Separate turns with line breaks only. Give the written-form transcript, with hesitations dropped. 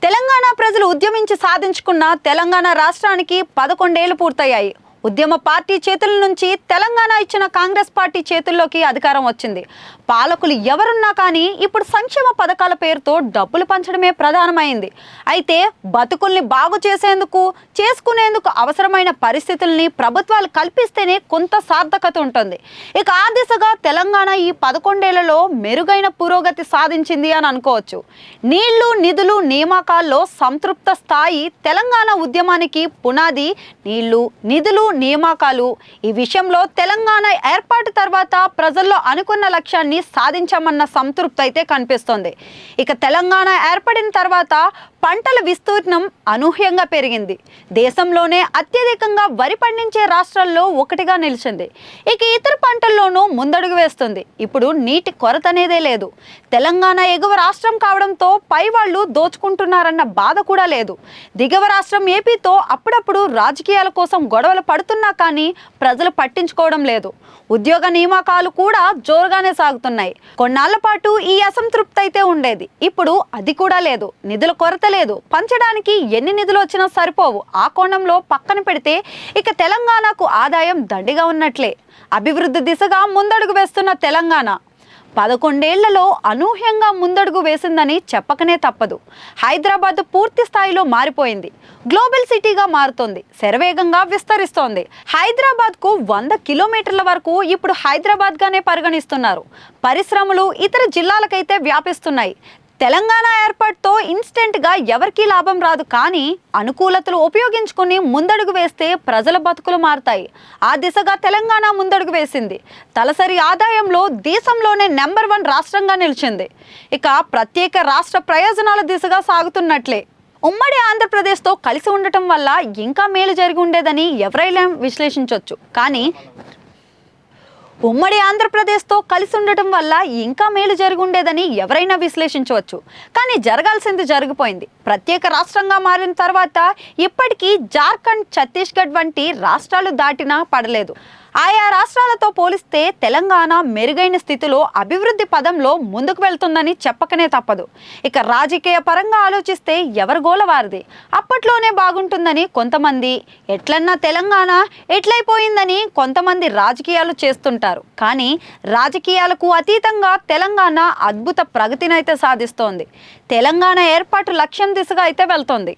తెలంగాణ ప్రజలు ఉద్యమించి సాధించుకున్న తెలంగాణ రాష్ట్రానికి 11 ఏళ్లు పూర్తయ్యాయి. ఉద్యమ పార్టీ చేతుల నుంచి తెలంగాణ ఇచ్చిన కాంగ్రెస్ పార్టీ చేతుల్లోకి అధికారం వచ్చింది. పాలకులు ఎవరున్నా కానీ ఇప్పుడు సంక్షేమ పథకాల పేరుతో డబ్బులు పంచడమే ప్రధానమైంది. అయితే బతుకుల్ని బాగు చేసుకునేందుకు అవసరమైన పరిస్థితుల్ని ప్రభుత్వాలు కల్పిస్తేనే కొంత సార్థకత ఉంటుంది. ఇక ఆ దిశగా తెలంగాణ ఈ 11 ఏళ్లలో మెరుగైన పురోగతి సాధించింది అని అనుకోవచ్చు. నీళ్లు, నిధులు, నియామకాల్లో సంతృప్త స్థాయి తెలంగాణ ఉద్యమానికి పునాది. నీళ్లు, నిధులు, నియామకాలు ఈ విషయంలో తెలంగాణ ఏర్పాటు తర్వాత ప్రజల్లో అనుకున్న లక్ష్యాన్ని సాధించామన్న సంతృప్తి అయితే కనిపిస్తోంది. ఇక తెలంగాణ ఏర్పడిన తర్వాత పంటల విస్తీర్ణం అనూహ్యంగా పెరిగింది. దేశంలోనే అత్యధికంగా వరి పండించే రాష్ట్రాల్లో ఒకటిగా నిలిచింది. ఇక ఇతర పంటల్లోనూ ముందడుగు వేస్తుంది. ఇప్పుడు నీటి కొరత అనేదే లేదు. తెలంగాణ ఎగువ రాష్ట్రం కావడంతో పై వాళ్ళు దోచుకుంటున్నారన్న బాధ కూడా లేదు. దిగువ రాష్ట్రం ఏపీతో అప్పుడప్పుడు రాజకీయాల కోసం గొడవలు పడుతున్నా కానీ ప్రజలు పట్టించుకోవడం లేదు. ఉద్యోగ నియామకాలు కూడా జోరుగానే సాగుతున్నాయి. కొన్నాళ్ల పాటు ఈ అసంతృప్తి అయితే ఉండేది. ఇప్పుడు అది కూడా లేదు. నిధుల కొరత లేదు. పంచడానికి ఎన్ని నిధులు వచ్చినా సరిపోవు. ఆ కోణంలో పక్కన పెడితే ఇక తెలంగాణకు ఆదాయం దండిగా ఉన్నట్లే. అభివృద్ధి దిశగా ముందడుగు వేస్తున్న తెలంగాణ 11 ఏళ్లలో అనూహ్యంగా ముందడుగు వేసిందని చెప్పకనే తప్పదు. హైదరాబాద్ పూర్తి స్థాయిలో మారిపోయింది. గ్లోబల్ సిటీగా మారుతోంది. శరవేగంగా విస్తరిస్తోంది. హైదరాబాద్కు 100 కిలోమీటర్ల వరకు ఇప్పుడు హైదరాబాద్గానే పరిగణిస్తున్నారు. పరిశ్రమలు ఇతర జిల్లాలకైతే వ్యాపిస్తున్నాయి. తెలంగాణ ఏర్పాటుతో ఇన్స్టెంట్గా ఎవరికీ లాభం రాదు, కానీ అనుకూలతలు ఉపయోగించుకుని ముందడుగు వేస్తే ప్రజల బతుకులు మారుతాయి. ఆ దిశగా తెలంగాణ ముందడుగు వేసింది. తలసరి ఆదాయంలో దేశంలోనే నెంబర్ 1 రాష్ట్రంగా నిలిచింది. ఇక ప్రత్యేక రాష్ట్ర ప్రయోజనాల దిశగా సాగుతున్నట్లే. ఉమ్మడి ఆంధ్రప్రదేశ్తో కలిసి ఉండటం వల్ల ఇంకా మేలు జరిగి ఉండేదని ఎవరైనా విశ్లేషించవచ్చు. కానీ జరగాల్సింది జరిగిపోయింది. ప్రత్యేక రాష్ట్రంగా మారిన తర్వాత ఇప్పటికీ జార్ఖండ్, ఛత్తీస్గఢ్ వంటి రాష్ట్రాలు దాటినా పడలేదు. ఆయా రాష్ట్రాలతో పోలిస్తే తెలంగాణ మెరుగైన స్థితిలో అభివృద్ధి పదంలో ముందుకు వెళ్తుందని చెప్పకనే తప్పదు. ఇక రాజకీయ పరంగా ఆలోచిస్తే ఎవరి గోల వారిది. అప్పట్లోనే బాగుంటుందని కొంతమంది, ఎట్లన్నా తెలంగాణ ఎట్లయిపోయిందని కొంతమంది రాజకీయాలు చేస్తుంటారు. కానీ రాజకీయాలకు అతీతంగా తెలంగాణ అద్భుత ప్రగతినైతే సాధిస్తోంది. తెలంగాణ ఏర్పాటు లక్ష్యం దిశగా అయితే వెళ్తోంది.